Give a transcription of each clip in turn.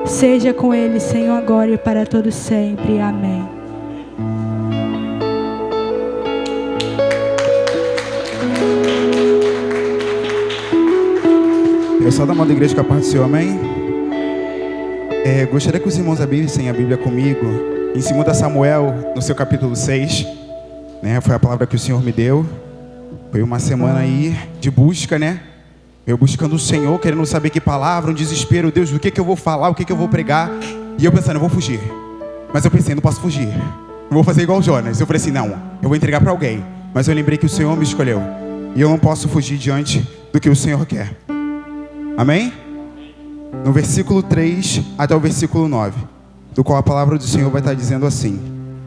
Seja com ele, Senhor, agora e para todo sempre. Amém. Pessoal da Moda Igreja, com a paz do Senhor, amém? Gostaria que os irmãos abrissem a Bíblia comigo em 2 Samuel, no seu capítulo 6, né? Foi a palavra que o Senhor me deu. Foi uma semana aí de busca, né? Eu buscando o Senhor, querendo saber que palavra, um desespero. Deus, o que eu vou falar, o que eu vou pregar? E eu pensando, eu vou fugir. Mas eu pensei, não posso fugir. Não vou fazer igual o Jonas. Eu falei assim, não, eu vou entregar para alguém. Mas eu lembrei que o Senhor me escolheu. E eu não posso fugir diante do que o Senhor quer. Amém? No versículo 3 até o versículo 9, do qual a palavra do Senhor vai estar dizendo assim: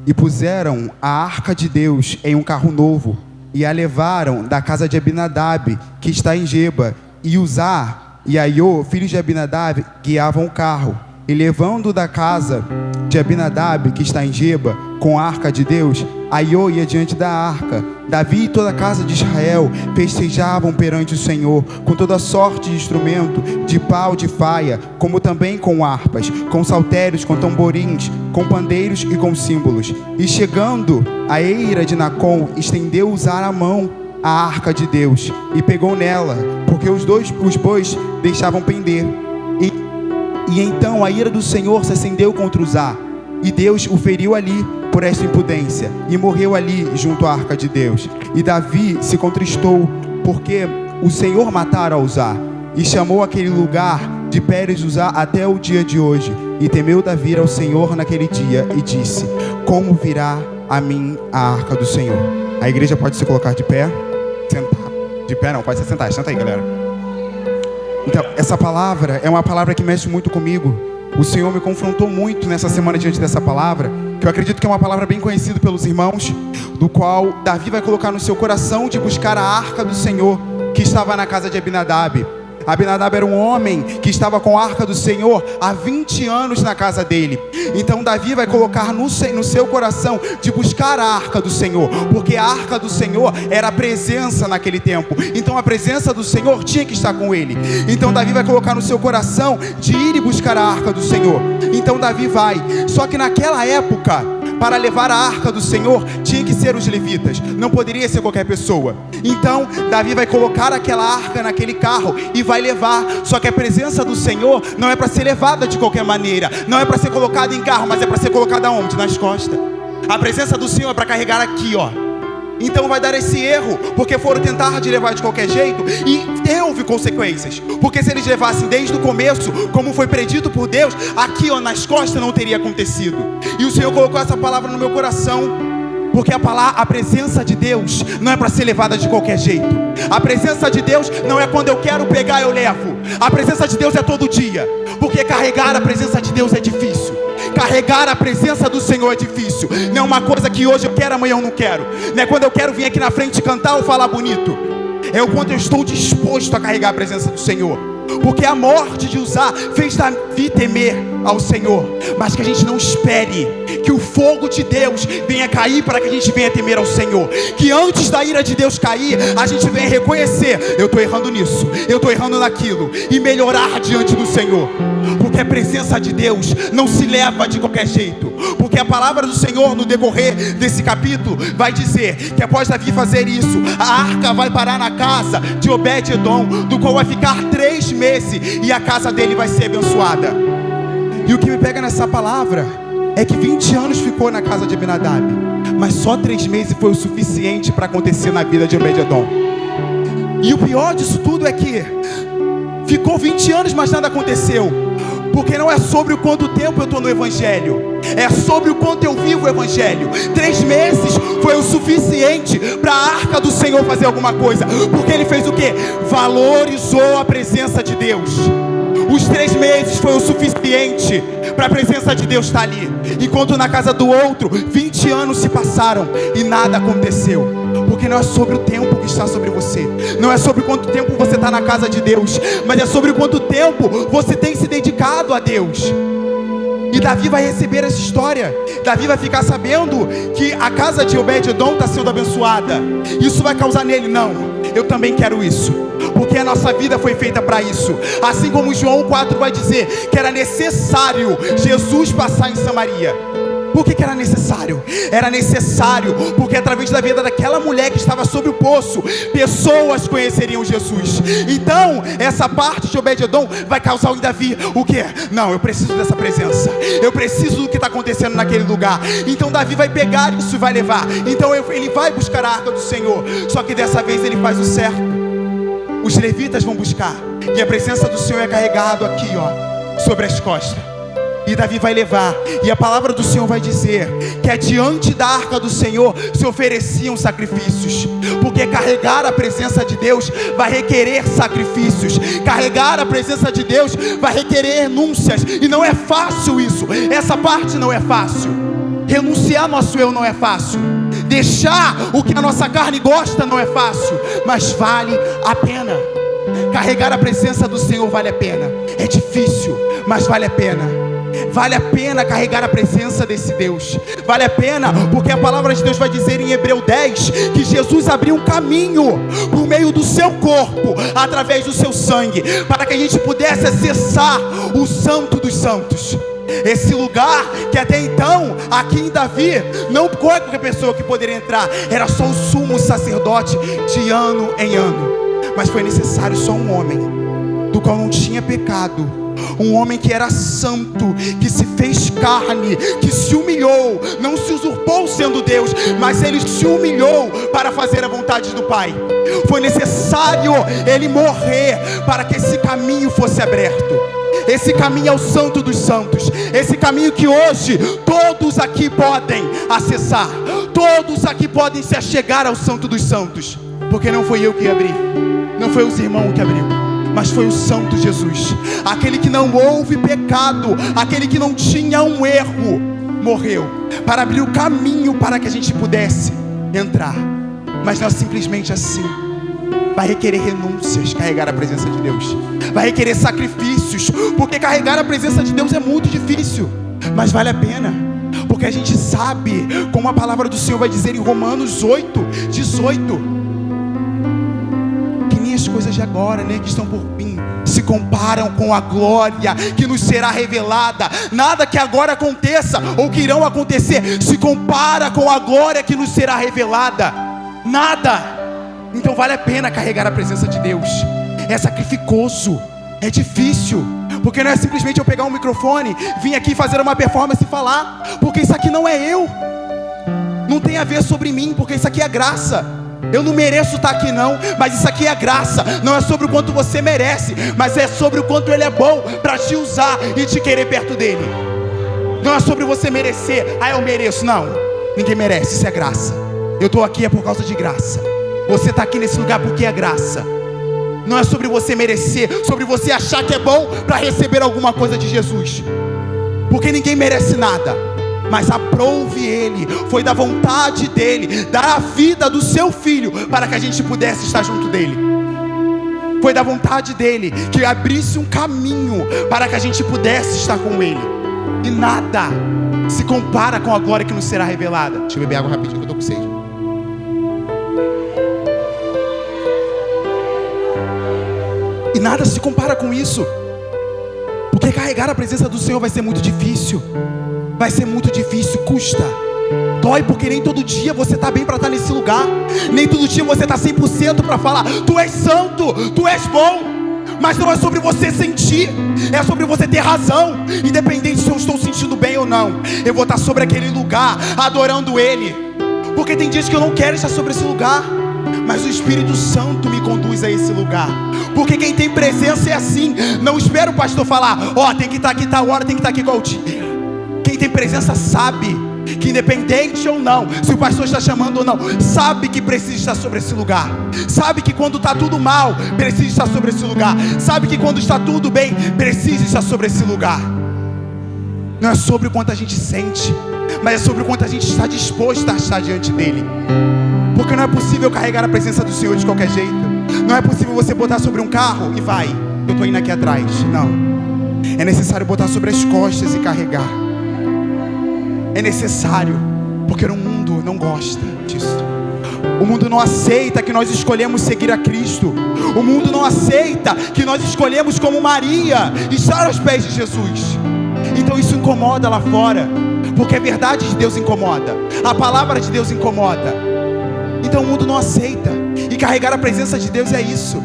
E puseram a arca de Deus em um carro novo, e a levaram da casa de Abinadab, que está em Geba, e Uzá e Aiô, filhos de Abinadab, guiavam o carro. E levando da casa de Abinadab, que está em Geba, com a arca de Deus, Aiô ia diante da arca. Davi e toda a casa de Israel festejavam perante o Senhor, com toda sorte de instrumento, de pau, de faia, como também com harpas, com saltérios, com tamborins, com pandeiros e com símbolos. E chegando à eira de Nacon, estendeu Uzá a mão à arca de Deus, e pegou nela, porque os bois deixavam pender. E então a ira do Senhor se acendeu contra Uzá, e Deus o feriu ali por esta impudência, e morreu ali junto à arca de Deus. E Davi se contristou, porque o Senhor matara Uzá, e chamou aquele lugar de Pérez Uzá até o dia de hoje. E temeu Davi ao Senhor naquele dia, e disse: Como virá a mim a arca do Senhor? A igreja pode se colocar de pé? Sentar. De pé não, pode se sentar. Senta aí, galera. Então, essa palavra é uma palavra que mexe muito comigo. O Senhor me confrontou muito nessa semana diante dessa palavra, que eu acredito que é uma palavra bem conhecida pelos irmãos, do qual Davi vai colocar no seu coração de buscar a arca do Senhor, que estava na casa de Abinadab. Abinadab era um homem que estava com a arca do Senhor há 20 anos na casa dele. Então Davi vai colocar no seu coração de buscar a arca do Senhor, porque a arca do Senhor era a presença naquele tempo. Então a presença do Senhor tinha que estar com ele. Então Davi vai colocar no seu coração de ir e buscar a arca do Senhor. Então Davi vai. Só que naquela época, para levar a arca do Senhor, tinha que ser os levitas, não poderia ser qualquer pessoa. Então Davi vai colocar aquela arca naquele carro e vai levar. Só que a presença do Senhor não é para ser levada de qualquer maneira, não é para ser colocada em carro, mas é para ser colocada onde? Nas costas. A presença do Senhor é para carregar aqui, ó. Então vai dar esse erro, porque foram tentar de levar de qualquer jeito, e houve consequências. Porque se eles levassem desde o começo, como foi predito por Deus, aqui ó, nas costas não teria acontecido. E o Senhor colocou essa palavra no meu coração, porque a presença de Deus não é para ser levada de qualquer jeito. A presença de Deus não é quando eu quero pegar, eu levo. A presença de Deus é todo dia, porque carregar a presença de Deus é difícil. Carregar a presença do Senhor é difícil. Não é uma coisa que hoje eu quero, amanhã eu não quero. Não é quando eu quero vir aqui na frente cantar ou falar bonito. É o quanto eu estou disposto a carregar a presença do Senhor. Porque a morte de Uzá fez Davi temer ao Senhor. Mas que a gente não espere que o fogo de Deus venha cair para que a gente venha temer ao Senhor. Que antes da ira de Deus cair, a gente venha reconhecer: eu estou errando nisso, eu estou errando naquilo, e melhorar diante do Senhor. Porque a presença de Deus não se leva de qualquer jeito. Porque a palavra do Senhor no decorrer desse capítulo vai dizer que após Davi fazer isso, a arca vai parar na casa de Obed-edom, do qual vai ficar 3 meses, e a casa dele vai ser abençoada. E o que me pega nessa palavra é que 20 anos ficou na casa de Abinadab, mas só 3 meses foi o suficiente para acontecer na vida de Obed-edom. E o pior disso tudo é que ficou 20 anos, mas nada aconteceu. Porque não é sobre o quanto tempo eu estou no Evangelho, é sobre o quanto eu vivo o Evangelho. 3 meses foi o suficiente para a arca do Senhor fazer alguma coisa. Porque ele fez o quê? Valorizou a presença de Deus. Os 3 meses foi o suficiente para a presença de Deus estar ali. Enquanto na casa do outro 20 anos se passaram e nada aconteceu. Porque não é sobre o tempo que está sobre você, não é sobre quanto tempo você está na casa de Deus, mas é sobre quanto tempo você tem se dedicado a Deus. E Davi vai receber essa história. Davi vai ficar sabendo que a casa de Obed-edom está sendo abençoada. Isso vai causar nele: não, eu também quero isso. Porque a nossa vida foi feita para isso. Assim como João 4 vai dizer que era necessário Jesus passar em Samaria. Por que era necessário? Era necessário porque através da vida daquela mulher que estava sob o poço, pessoas conheceriam Jesus. Então, essa parte de Obed-Edom vai causar em Davi o quê? Não, eu preciso dessa presença. Eu preciso do que está acontecendo naquele lugar. Então Davi vai pegar isso e vai levar. Então ele vai buscar a arca do Senhor. Só que dessa vez ele faz o certo. Os levitas vão buscar. E a presença do Senhor é carregado aqui, ó, sobre as costas. E Davi vai levar, e a palavra do Senhor vai dizer que adiante da arca do Senhor se ofereciam sacrifícios, porque carregar a presença de Deus vai requerer sacrifícios. Carregar a presença de Deus vai requerer renúncias, e não é fácil isso. Essa parte não é fácil. Renunciar nosso eu não é fácil. Deixar o que a nossa carne gosta não é fácil, mas vale a pena. Carregar a presença do Senhor vale a pena. É difícil, mas vale a pena. Vale a pena carregar a presença desse Deus. Vale a pena porque a palavra de Deus vai dizer em Hebreus 10 que Jesus abriu um caminho por meio do seu corpo, através do seu sangue, para que a gente pudesse acessar o Santo dos Santos. Esse lugar que até então, aqui em Davi, não qualquer pessoa que poderia entrar, era só o sumo sacerdote de ano em ano. Mas foi necessário só um homem, do qual não tinha pecado. Um homem que era santo, que se fez carne, que se humilhou, não se usurpou sendo Deus, mas ele se humilhou para fazer a vontade do Pai. Foi necessário ele morrer para que esse caminho fosse aberto. Esse caminho é o Santo dos Santos. Esse caminho que hoje todos aqui podem acessar. Todos aqui podem se achegar ao Santo dos Santos. Porque não foi eu que abri, não foi os irmãos que abriu, mas foi o Santo Jesus. Aquele que não houve pecado, aquele que não tinha um erro, morreu para abrir o caminho para que a gente pudesse entrar. Mas não é simplesmente assim. Vai requerer renúncias, carregar a presença de Deus. Vai requerer sacrifícios, porque carregar a presença de Deus é muito difícil, mas vale a pena. Porque a gente sabe, como a palavra do Senhor vai dizer em Romanos 8:18, as coisas de agora, né, que estão por vir, se comparam com a glória que nos será revelada. Nada que agora aconteça ou que irão acontecer se compara com a glória que nos será revelada. Nada. Então vale a pena carregar a presença de Deus. É sacrificoso, é difícil, porque não é simplesmente eu pegar um microfone, vir aqui fazer uma performance e falar, porque isso aqui não é eu, não tem a ver sobre mim, porque isso aqui é graça. Eu não mereço estar aqui não, mas isso aqui é graça. Não é sobre o quanto você merece, mas é sobre o quanto Ele é bom para te usar e te querer perto dEle. Não é sobre você merecer. Ah, eu mereço. Não, ninguém merece, isso é graça. Eu estou aqui é por causa de graça. Você está aqui nesse lugar porque é graça. Não é sobre você merecer, sobre você achar que é bom para receber alguma coisa de Jesus, porque ninguém merece nada. Mas aprove Ele, foi da vontade dEle, dar a vida do seu Filho, para que a gente pudesse estar junto dEle. Foi da vontade dEle, que abrisse um caminho, para que a gente pudesse estar com Ele. E nada se compara com a glória que nos será revelada. Deixa eu beber água rapidinho, que eu estou com sede. E nada se compara com isso, porque carregar a presença do Senhor vai ser muito difícil. Vai ser muito difícil, custa, dói, porque nem todo dia você está bem para estar nesse lugar. Nem todo dia você está 100% para falar, tu és santo, tu és bom. Mas não é sobre você sentir, é sobre você ter razão. Independente se eu estou sentindo bem ou não, eu vou estar sobre aquele lugar, adorando Ele. Porque tem dias que eu não quero estar sobre esse lugar, mas o Espírito Santo me conduz a esse lugar. Porque quem tem presença é assim. Não espera o pastor falar, ó, tem que estar aqui tal hora, tem que estar aqui qual dia. Quem tem presença sabe que independente ou não, se o pastor está chamando ou não, sabe que precisa estar sobre esse lugar. Sabe que quando está tudo mal, precisa estar sobre esse lugar. Sabe que quando está tudo bem, precisa estar sobre esse lugar. Não é sobre o quanto a gente sente, mas é sobre o quanto a gente está disposto a estar diante dEle. Porque não é possível carregar a presença do Senhor de qualquer jeito. Não é possível você botar sobre um carro e vai, eu estou indo aqui atrás. Não, é necessário botar sobre as costas e carregar. É necessário, porque o mundo não gosta disso. O mundo não aceita que nós escolhemos seguir a Cristo. O mundo não aceita que nós escolhemos, como Maria, estar aos pés de Jesus. Então isso incomoda lá fora, porque a verdade de Deus incomoda, a palavra de Deus incomoda. Então o mundo não aceita. E carregar a presença de Deus é isso.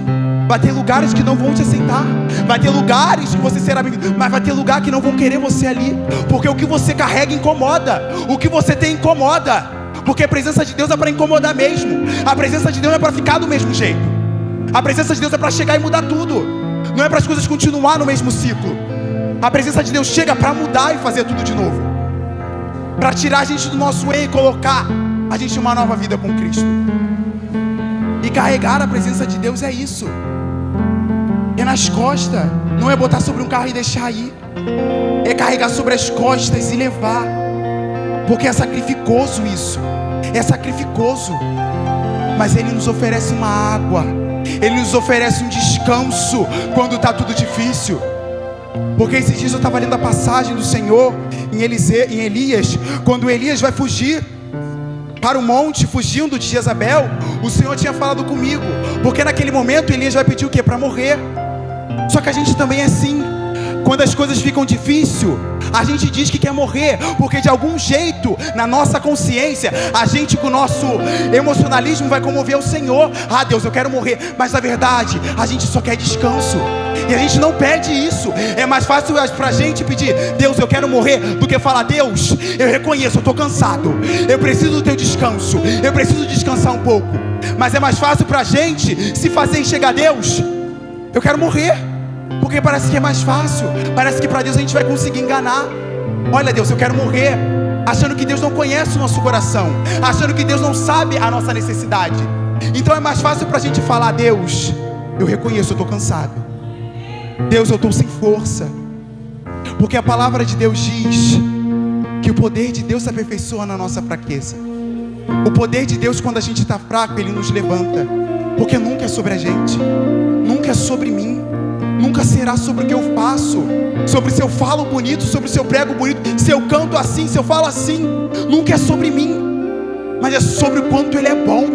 Vai ter lugares que não vão te aceitar, vai ter lugares que você será amigo, mas vai ter lugar que não vão querer você ali, porque o que você carrega incomoda, o que você tem incomoda. Porque a presença de Deus é para incomodar mesmo. A presença de Deus não é para ficar do mesmo jeito. A presença de Deus é para chegar e mudar tudo. Não é para as coisas continuar no mesmo ciclo. A presença de Deus chega para mudar e fazer tudo de novo, para tirar a gente do nosso erro e colocar a gente em uma nova vida com Cristo. E carregar a presença de Deus é isso. É nas costas. Não é botar sobre um carro e deixar aí. É carregar sobre as costas e levar. Porque é sacrificoso isso. É sacrificoso. Mas Ele nos oferece uma água. Ele nos oferece um descanso quando está tudo difícil. Porque esses dias eu estava lendo a passagem do Senhor em Elias. Quando Elias vai fugir para o monte, fugindo de Jezabel, o Senhor tinha falado comigo. Porque naquele momento Elias vai pedir o quê? Para morrer. Só que a gente também é assim. Quando as coisas ficam difíceis, a gente diz que quer morrer, porque de algum jeito, na nossa consciência, a gente com o nosso emocionalismo vai comover o Senhor. Ah, Deus, eu quero morrer. Mas na verdade, a gente só quer descanso. E a gente não pede isso. É mais fácil pra gente pedir, Deus, eu quero morrer, do que falar, Deus, eu reconheço, eu estou cansado, eu preciso do teu descanso, eu preciso descansar um pouco. Mas é mais fácil pra gente se fazer enxergar, Deus, eu quero morrer, porque parece que é mais fácil. Parece que para Deus a gente vai conseguir enganar. Olha, Deus, eu quero morrer, achando que Deus não conhece o nosso coração, achando que Deus não sabe a nossa necessidade. Então é mais fácil para a gente falar, Deus, eu reconheço, eu estou cansado, Deus, eu estou sem força. Porque a palavra de Deus diz que o poder de Deus se aperfeiçoa na nossa fraqueza. O poder de Deus, quando a gente está fraco, Ele nos levanta. Porque nunca é sobre a gente, nunca é sobre mim, nunca será sobre o que eu faço, sobre se eu falo bonito, sobre se eu prego bonito, se eu canto assim, se eu falo assim. Nunca é sobre mim, mas é sobre o quanto Ele é bom,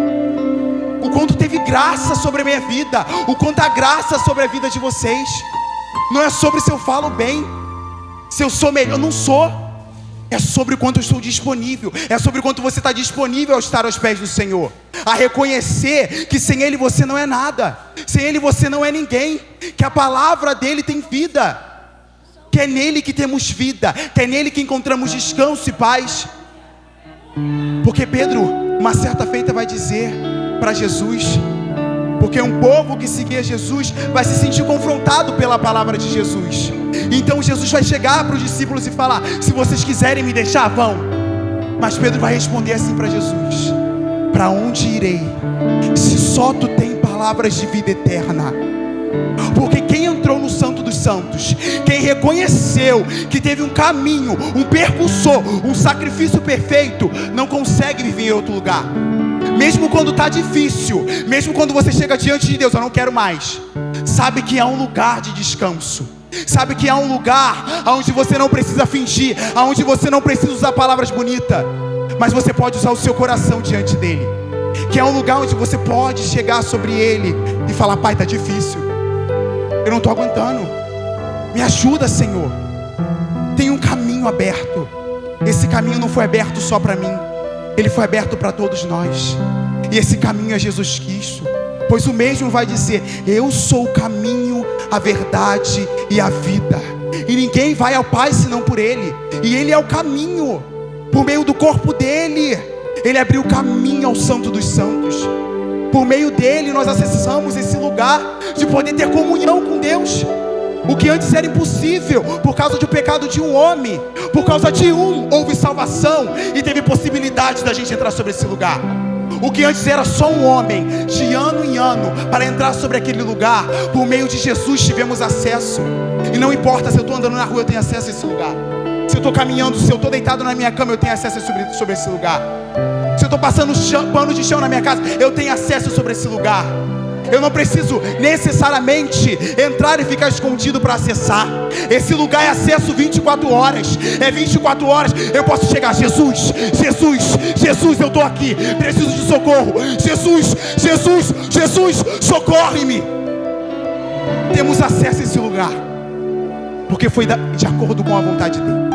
o quanto teve graça sobre a minha vida, o quanto há graça sobre a vida de vocês. Não é sobre se eu falo bem, se eu sou melhor, eu não sou. É sobre o quanto eu estou disponível. É sobre o quanto você está disponível ao estar aos pés do Senhor, a reconhecer que sem Ele você não é nada, sem Ele você não é ninguém, que a palavra dEle tem vida, que é nele que temos vida, que é nele que encontramos descanso e paz. Porque Pedro, uma certa feita, vai dizer para Jesus, porque um povo que seguia Jesus vai se sentir confrontado pela palavra de Jesus. Então Jesus vai chegar para os discípulos e falar, se vocês quiserem me deixar, vão. Mas Pedro vai responder assim para Jesus, para onde irei, se só tu tem palavras de vida eterna? Porque quem entrou no Santo dos Santos, quem reconheceu que teve um caminho, um percursor, um sacrifício perfeito, não consegue viver em outro lugar. Mesmo quando está difícil, mesmo quando você chega diante de Deus, eu não quero mais, sabe que há um lugar de descanso, sabe que há um lugar onde você não precisa fingir, onde você não precisa usar palavras bonitas, mas você pode usar o seu coração diante dele, que é um lugar onde você pode chegar sobre ele e falar, pai, está difícil, eu não estou aguentando, me ajuda, Senhor. Tem um caminho aberto. Esse caminho não foi aberto só para mim, ele foi aberto para todos nós. E esse caminho é Jesus Cristo, pois o mesmo vai dizer, eu sou o caminho, a verdade e a vida, e ninguém vai ao Pai senão por Ele. E Ele é o caminho. Por meio do corpo dele, Ele abriu o caminho ao Santo dos Santos. Por meio dele nós acessamos esse lugar de poder ter comunhão com Deus. O que antes era impossível, por causa do pecado de um homem, por causa de houve salvação, e teve possibilidade da gente entrar sobre esse lugar. O que antes era só um homem, de ano em ano, para entrar sobre aquele lugar, por meio de Jesus tivemos acesso. E não importa se eu estou andando na rua, eu tenho acesso a esse lugar. Se eu estou caminhando, se eu estou deitado na minha cama, eu tenho acesso sobre esse lugar. Se eu estou passando pano de chão na minha casa, eu tenho acesso sobre esse lugar. Eu não preciso necessariamente entrar e ficar escondido para acessar. Esse lugar é acesso 24 horas. É 24 horas. Eu posso chegar. Jesus, Jesus, Jesus, eu estou aqui. Preciso de socorro. Jesus, Jesus, Jesus, socorre-me. Temos acesso a esse lugar porque foi de acordo com a vontade dele.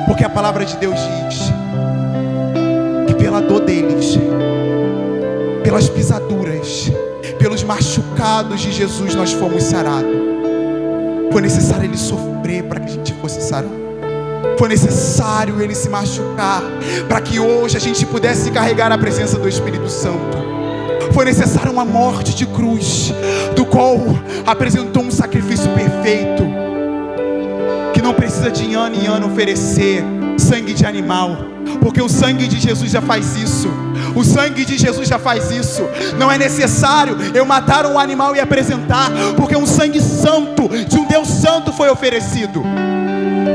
Porque a palavra de Deus diz que pela dor deles, pelas pisaduras, pelos machucados de Jesus, nós fomos sarados. Foi necessário ele sofrer para que a gente fosse sarado. Foi necessário ele se machucar para que hoje a gente pudesse carregar a presença do Espírito Santo. Foi necessário uma morte de cruz, do qual apresentou um sacrifício perfeito, que não precisa de ano em ano oferecer sangue de animal, porque o sangue de Jesus já faz isso. O sangue de Jesus já faz isso. Não é necessário eu matar um animal e apresentar, porque um sangue santo, de um Deus santo, foi oferecido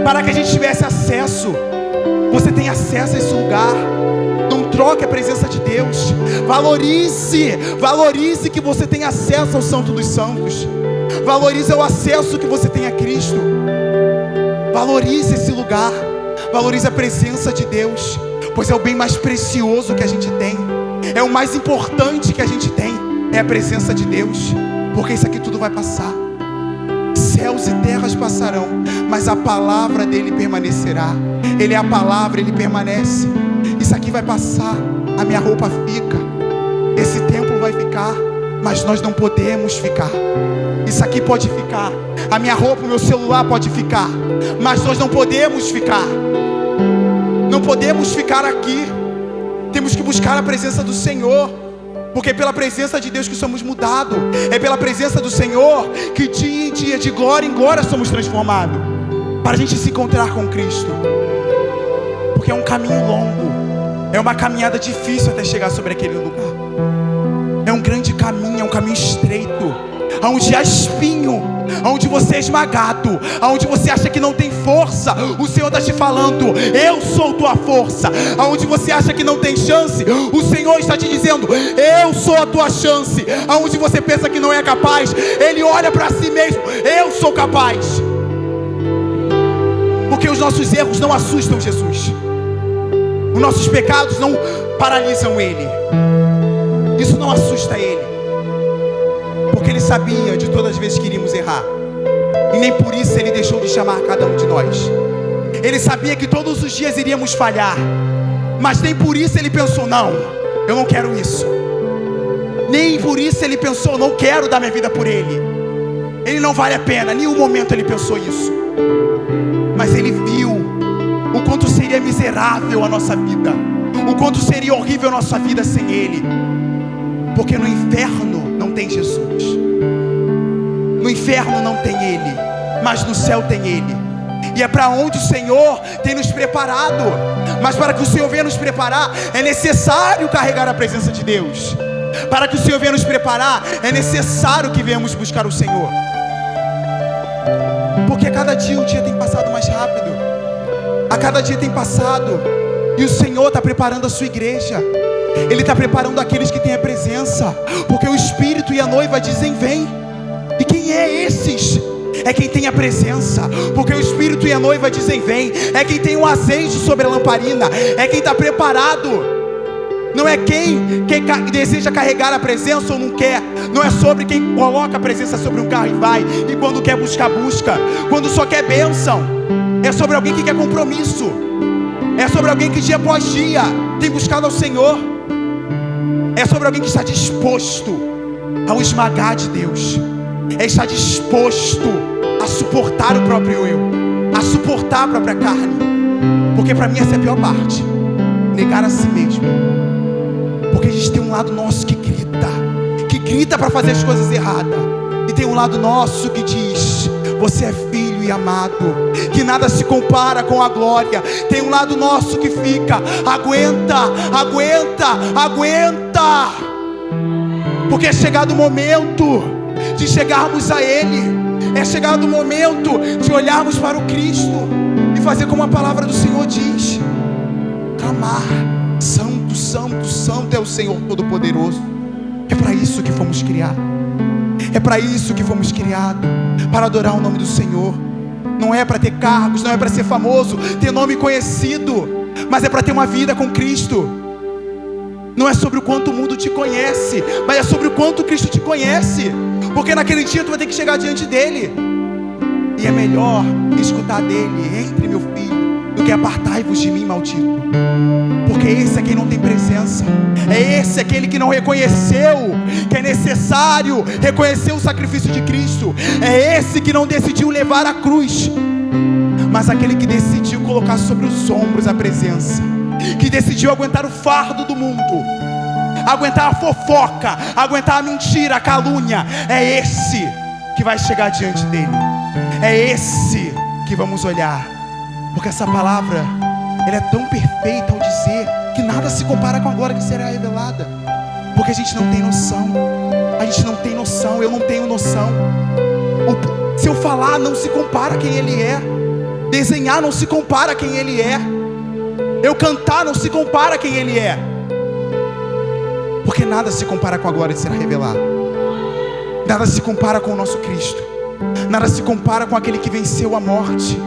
para que a gente tivesse acesso. Você tem acesso a esse lugar. Não troque a presença de Deus. Valorize que você tem acesso ao Santo dos Santos. Valorize o acesso que você tem a Cristo. Valorize esse lugar. Valorize a presença de Deus, pois é o bem mais precioso que a gente tem. É o mais importante que a gente tem. É a presença de Deus. Porque isso aqui tudo vai passar. Céus e terras passarão, mas a palavra dele permanecerá. Ele é a palavra, ele permanece. Isso aqui vai passar, a minha roupa fica, esse templo vai ficar, mas nós não podemos ficar. Isso aqui pode ficar, a minha roupa, o meu celular pode ficar, mas nós não podemos ficar. Não podemos ficar aqui. Temos que buscar a presença do Senhor, porque é pela presença de Deus que somos mudados. É pela presença do Senhor que dia em dia, de glória em glória, somos transformados, para a gente se encontrar com Cristo. Porque é um caminho longo, é uma caminhada difícil até chegar sobre aquele lugar. É um grande caminho, é um caminho estreito, onde há espinho, onde você é esmagado, onde você acha que não tem força. O Senhor está te falando: eu sou tua força. Onde você acha que não tem chance, o Senhor está te dizendo: eu sou a tua chance. Onde você pensa que não é capaz, Ele olha para si mesmo: eu sou capaz. Porque os nossos erros não assustam Jesus. Os nossos pecados não paralisam Ele. Isso não assusta Ele, porque Ele sabia de todas as vezes que iríamos errar, e nem por isso Ele deixou de chamar cada um de nós. Ele sabia que todos os dias iríamos falhar, mas nem por isso Ele pensou: não, eu não quero isso. Nem por isso Ele pensou: não quero dar minha vida por Ele. Ele não vale a pena. Em nenhum momento Ele pensou isso. Mas Ele viu o quanto seria miserável a nossa vida, o quanto seria horrível a nossa vida sem Ele. Porque no inferno não tem Jesus, no inferno não tem Ele, mas no céu tem Ele. E é para onde o Senhor tem nos preparado. Mas para que o Senhor venha nos preparar, é necessário carregar a presença de Deus. Para que o Senhor venha nos preparar, é necessário que venhamos buscar o Senhor. Porque a cada dia o dia tem passado mais rápido, a cada dia tem passado, e o Senhor está preparando a sua igreja. Ele está preparando aqueles que têm a presença, porque o Espírito e a noiva dizem: vem. E quem é esses? É quem tem a presença, porque o Espírito e a noiva dizem: vem. É quem tem o azeite sobre a lamparina, é quem está preparado. Não é quem deseja carregar a presença ou não quer. Não é sobre quem coloca a presença sobre um carro e vai, e quando quer busca, quando só quer bênção. É sobre alguém que quer compromisso. É sobre alguém que dia após dia tem buscado ao Senhor. É sobre alguém que está disposto ao esmagar de Deus. É estar disposto a suportar o próprio eu, a suportar a própria carne. Porque para mim essa é a pior parte: negar a si mesmo. Porque a gente tem um lado nosso que grita para fazer as coisas erradas, e tem um lado nosso que diz: você é filho e amado, que nada se compara com a glória. Tem um lado nosso que fica: aguenta, porque é chegado o momento de chegarmos a Ele. É chegado o momento de olharmos para o Cristo e fazer como a palavra do Senhor diz: clamar: santo, santo, santo é o Senhor Todo-Poderoso. É para isso que fomos criados. É para isso que fomos criados, para adorar o nome do Senhor. Não é para ter cargos, não é para ser famoso, ter nome conhecido, mas é para ter uma vida com Cristo. Não é sobre o quanto o mundo te conhece, mas é sobre o quanto Cristo te conhece. Porque naquele dia tu vai ter que chegar diante dele, e é melhor escutar dele: entre, meu filho, do que apartai-vos de mim, maldito. Porque esse é quem não tem presença, é esse aquele que não reconheceu que é necessário reconhecer o sacrifício de Cristo, é esse que não decidiu levar a cruz, mas aquele que decidiu colocar sobre os ombros a presença, que decidiu aguentar o fardo do mundo, aguentar a fofoca, aguentar a mentira, a calúnia. É esse que vai chegar diante dele, é esse que vamos olhar. Porque essa palavra, ela é tão perfeita ao dizer que nada se compara com a glória que será revelada. Porque a gente não tem noção, a gente não tem noção, eu não tenho noção. Se eu falar, não se compara a quem ele é. Desenhar não se compara a quem ele é. Eu cantar não se compara a quem ele é. Porque nada se compara com a glória que será revelada. Nada se compara com o nosso Cristo. Nada se compara com aquele que venceu a morte.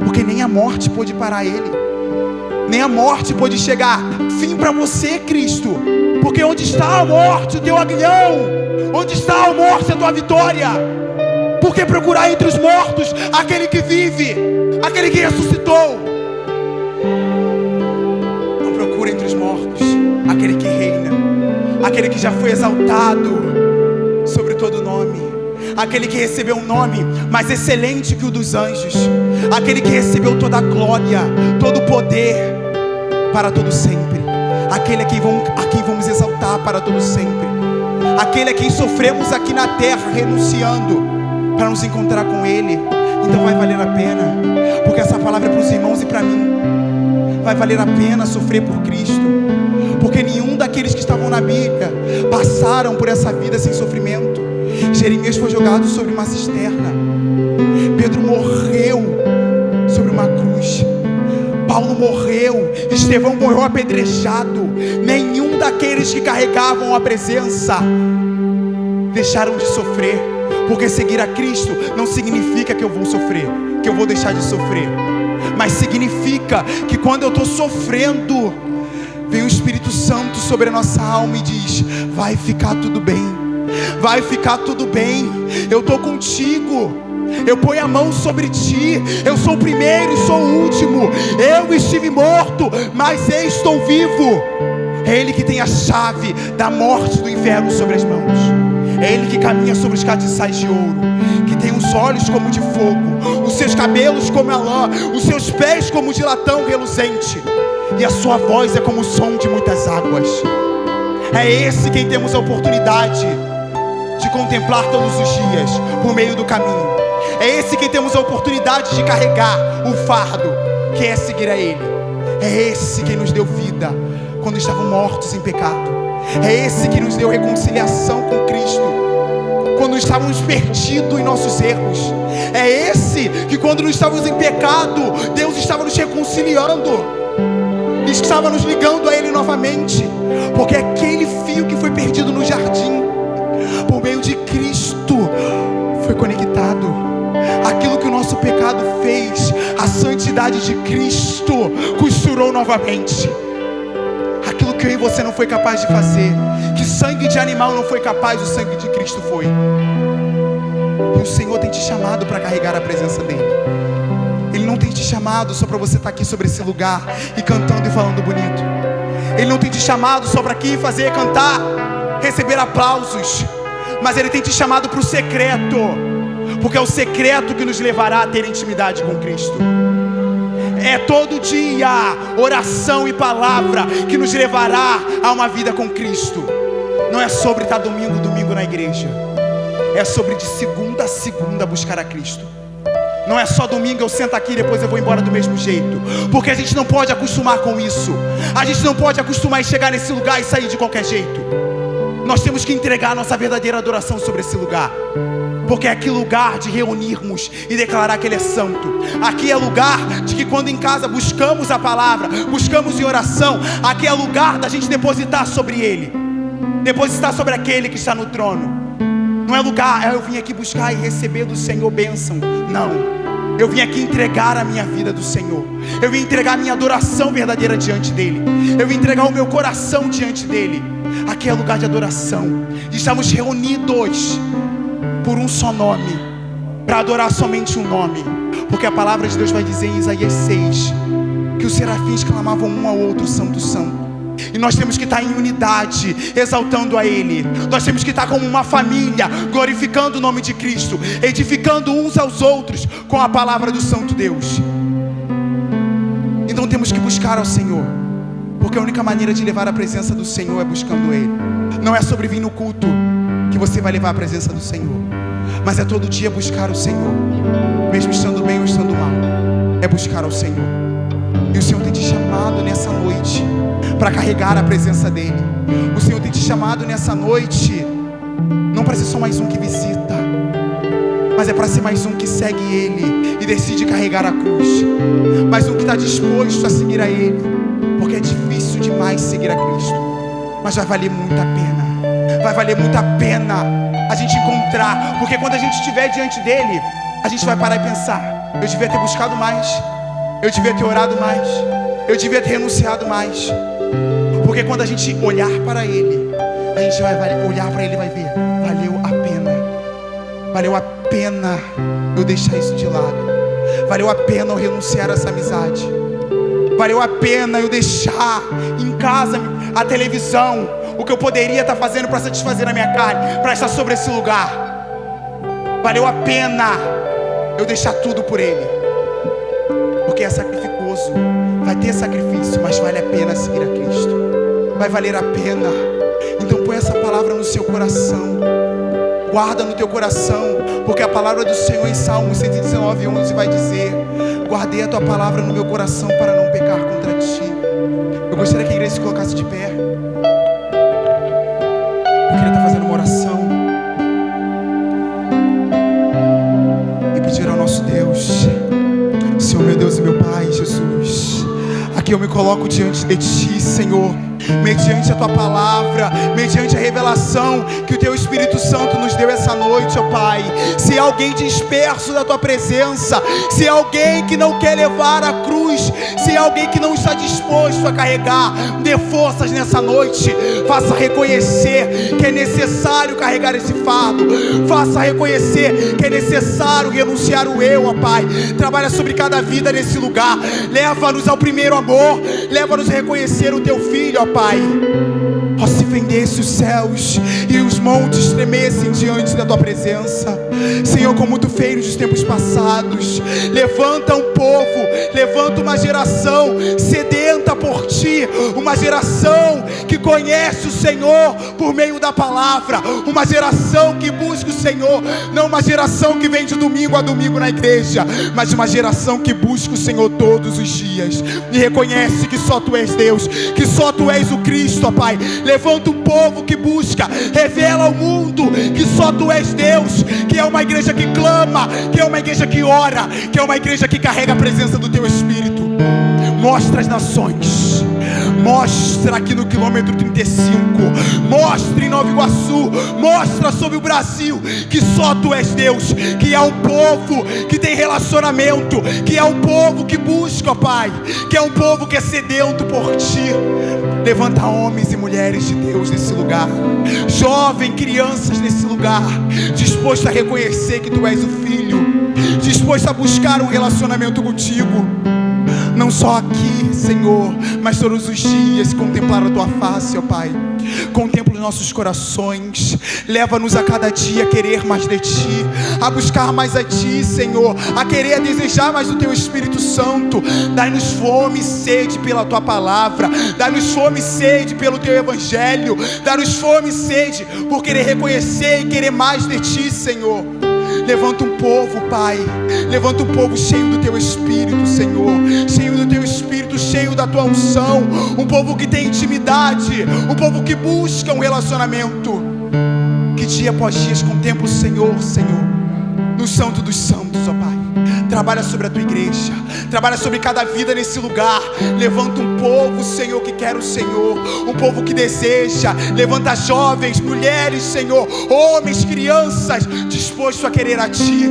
Porque nem a morte pôde parar ele, nem a morte pôde chegar fim para você, Cristo. Porque onde está a morte, o teu aguilhão? Onde está a morte, a tua vitória? Por que procurar entre os mortos aquele que vive, aquele que ressuscitou? Não procura entre os mortos aquele que reina, aquele que já foi exaltado sobre todo nome, aquele que recebeu um nome mais excelente que o dos anjos, aquele que recebeu toda a glória, todo o poder para todo sempre, aquele a quem vamos exaltar para todo sempre, aquele a quem sofremos aqui na terra renunciando para nos encontrar com ele. Então vai valer a pena, porque essa palavra é para os irmãos e para mim. Vai valer a pena sofrer por Cristo, porque nenhum daqueles que estavam na Bíblia passaram por essa vida sem sofrimento. Jeremias foi jogado sobre uma cisterna, Pedro morreu sobre uma cruz, Paulo morreu, Estevão morreu apedrejado. Nenhum daqueles que carregavam a presença deixaram de sofrer, porque seguir a Cristo não significa que eu vou sofrer, que eu vou deixar de sofrer, mas significa que quando eu estou sofrendo, vem o Espírito Santo sobre a nossa alma e diz: vai ficar tudo bem, vai ficar tudo bem, eu estou contigo, eu ponho a mão sobre ti, eu sou o primeiro e sou o último, eu estive morto, mas eu estou vivo. É Ele que tem a chave da morte do inferno sobre as mãos, é Ele que caminha sobre os castiçais de ouro, que tem os olhos como de fogo, os seus cabelos como a lã, os seus pés como de latão reluzente, e a sua voz é como o som de muitas águas. É esse quem temos a oportunidade de contemplar todos os dias por meio do caminho. É esse quem temos a oportunidade de carregar o fardo, que é seguir a Ele. É esse quem nos deu vida quando estavam mortos em pecado. É esse que nos deu reconciliação com Cristo quando estávamos perdidos em nossos erros. É esse que quando nós estávamos em pecado, Deus estava nos reconciliando, estava nos ligando a Ele novamente. Porque aquele fio que foi perdido no jardim, por meio de Cristo, foi conectado. Aquilo que o nosso pecado fez, a santidade de Cristo costurou novamente. Aquilo que eu e você não foi capaz de fazer, que sangue de animal não foi capaz, o sangue de Cristo foi. E o Senhor tem te chamado para carregar a presença dEle. Ele não tem te chamado só para você estar aqui sobre esse lugar e cantando e falando bonito. Ele não tem te chamado só para aqui fazer, cantar, receber aplausos. Mas Ele tem te chamado para o secreto, porque é o secreto que nos levará a ter intimidade com Cristo. É todo dia oração e palavra que nos levará a uma vida com Cristo. Não é sobre estar domingo na igreja, é sobre de segunda a segunda buscar a Cristo. Não é só domingo eu sento aqui e depois eu vou embora do mesmo jeito, porque a gente não pode acostumar com isso. A gente não pode acostumar em chegar nesse lugar e sair de qualquer jeito. Nós temos que entregar a nossa verdadeira adoração sobre esse lugar, porque é aqui lugar de reunirmos e declarar que Ele é santo. Aqui é lugar de que quando em casa buscamos a palavra, buscamos em oração, aqui é lugar da gente depositar sobre Ele, depositar sobre aquele que está no trono. Não é lugar, eu vim aqui buscar e receber do Senhor bênção. Não, eu vim aqui entregar a minha vida do Senhor. Eu vim entregar a minha adoração verdadeira diante dEle. Eu vim entregar o meu coração diante dEle. Aqui é lugar de adoração. Estamos reunidos por um só nome, para adorar somente um nome. Porque a palavra de Deus vai dizer em Isaías 6 que os serafins clamavam um ao outro: santo, santo. E nós temos que estar em unidade, exaltando a Ele. Nós temos que estar como uma família, glorificando o nome de Cristo, edificando uns aos outros com a palavra do Santo Deus. Então temos que buscar ao Senhor, porque a única maneira de levar a presença do Senhor é buscando Ele. Não é sobre vir no culto que você vai levar a presença do Senhor, mas é todo dia buscar o Senhor, mesmo estando bem ou estando mal. É buscar ao Senhor. E o Senhor tem te chamado nessa noite para carregar a presença dEle. O Senhor tem te chamado nessa noite não para ser só mais um que visita, mas é para ser mais um que segue Ele e decide carregar a cruz. Mais um que está disposto a seguir a Ele, porque é difícil demais seguir a Cristo, mas vai valer muito a pena. Vai valer muito a pena a gente encontrar, porque quando a gente estiver diante dEle, a gente vai parar e pensar: eu devia ter buscado mais, eu devia ter orado mais, eu devia ter renunciado mais. Porque quando a gente olhar para Ele, a gente vai olhar para Ele e vai ver: valeu a pena. Valeu a pena eu deixar isso de lado. Valeu a pena eu renunciar a essa amizade. Valeu a pena eu deixar em casa a televisão, o que eu poderia estar fazendo para satisfazer a minha carne, para estar sobre esse lugar. Valeu a pena eu deixar tudo por Ele, porque é sacrificoso. Vai ter sacrifício, mas vale a pena seguir a Cristo. Vai valer a pena. Então põe essa palavra no seu coração, guarda no teu coração, porque a palavra do Senhor em Salmo 119:11 vai dizer: guardei a tua palavra no meu coração para não pecar contra ti. Eu gostaria que a igreja se colocasse de pé. Eu queria estar fazendo uma oração e pedir ao nosso Deus: Senhor, meu Deus e meu Pai, Jesus, aqui eu me coloco diante de Ti, Senhor, mediante a Tua palavra, mediante a revelação que o Teu Espírito Santo nos deu essa noite, ó Pai. Se há alguém disperso da Tua presença, se há alguém que não quer levar a cruz, se há alguém que não está disposto a carregar, dê forças nessa noite. Faça reconhecer que é necessário carregar esse fardo. Faça reconhecer que é necessário renunciar o eu, ó Pai. Trabalha sobre cada vida nesse lugar. Leva-nos ao primeiro amor. Leva-nos a reconhecer o Teu Filho, ó Pai. Ó, se fendesse os céus e os montes tremessem diante da Tua presença, Senhor, como Tu fez nos tempos passados. Levanta um povo, levanta uma geração sedenta por Ti, uma geração que conhece o Senhor por meio da palavra, uma geração que busca o Senhor, não uma geração que vem de domingo a domingo na igreja, mas uma geração que busca o Senhor todos os dias e reconhece que só Tu és Deus, que só Tu és o Cristo, ó Pai. Levanta um povo que busca, revela ao mundo que só Tu és Deus, que é uma igreja que clama, que é uma igreja que ora, que é uma igreja que carrega a presença do Teu Espírito. Mostra as nações, mostra aqui no quilômetro 35, mostra em Nova Iguaçu, mostra sobre o Brasil que só Tu és Deus, que é um povo que tem relacionamento, que é um povo que busca, ó Pai, que é um povo que é sedento por Ti. Levanta homens e mulheres de Deus nesse lugar, jovens, crianças nesse lugar, disposto a reconhecer que Tu és o Filho, disposto a buscar um relacionamento contigo, não só aqui, Senhor, mas todos os dias contemplar a Tua face, ó Pai. Contempla os nossos corações, leva-nos a cada dia a querer mais de Ti, a buscar mais a Ti, Senhor, a querer, a desejar mais do Teu Espírito Santo. Dai-nos fome e sede pela Tua palavra, dai-nos fome e sede pelo Teu Evangelho, dai-nos fome e sede por querer reconhecer e querer mais de Ti, Senhor. Levanta um povo, Pai, levanta um povo cheio do Teu Espírito, Senhor, cheio do Teu Espírito, cheio da Tua unção, um povo que tem intimidade, um povo que busca um relacionamento, que dia após dia contempla o Senhor, Senhor, no Santo dos Santos, ó Pai. Trabalha sobre a tua igreja, trabalha sobre cada vida nesse lugar. Levanta um povo, Senhor, que quer o Senhor, um povo que deseja. Levanta jovens, mulheres, Senhor, homens, crianças, dispostos a querer a Ti.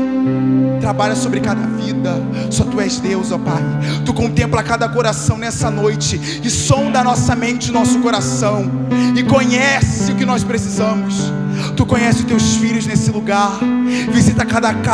Trabalha sobre cada vida. Só Tu és Deus, ó Pai. Tu contempla cada coração nessa noite e sonda a nossa mente, o nosso coração, e conhece o que nós precisamos. Tu conhece os Teus filhos nesse lugar. Visita cada casa.